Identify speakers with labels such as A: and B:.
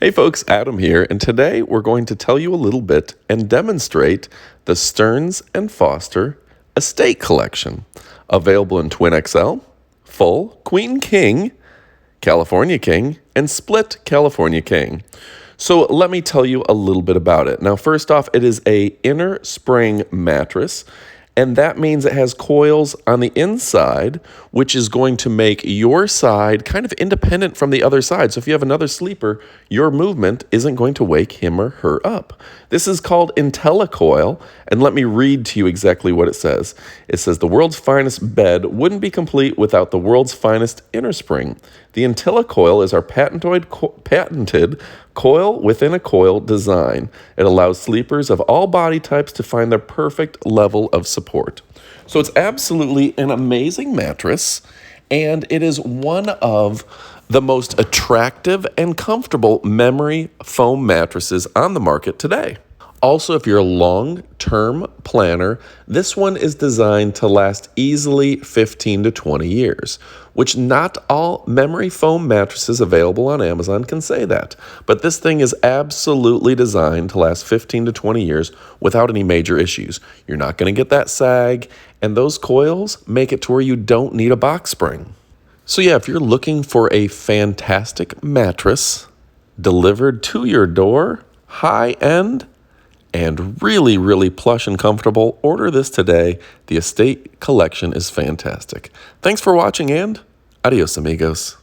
A: Hey folks, Adam here, and today we're going to tell you a little bit and demonstrate the Stearns and Foster Estate Collection, available in Twin XL, Full, Queen King, California King, and Split California King. So let me tell you a little bit about it. Now, first off, it is a inner spring mattress, and that means it has coils on the inside, which is going to make your side kind of independent from the other side. So if you have another sleeper, your movement isn't going to wake him or her up. This is called Intellicoil, and let me read to you exactly what it says. It says, the world's finest bed wouldn't be complete without the world's finest inner spring. The Intellicoil is our patented coil-within-a-coil design. It allows sleepers of all body types to find their perfect level of support. So it's absolutely an amazing mattress, and it is one of the most attractive and comfortable memory foam mattresses on the market today. Also, if you're a long-term planner, this one is designed to last easily 15 to 20 years, which not all memory foam mattresses available on Amazon can say that. But this thing is absolutely designed to last 15 to 20 years without any major issues. You're not going to get that sag, and those coils make it to where you don't need a box spring. So yeah, if you're looking for a fantastic mattress delivered to your door, high-end, and really, really plush and comfortable, order this today. The Estate Collection is fantastic. Thanks for watching, and adios, amigos.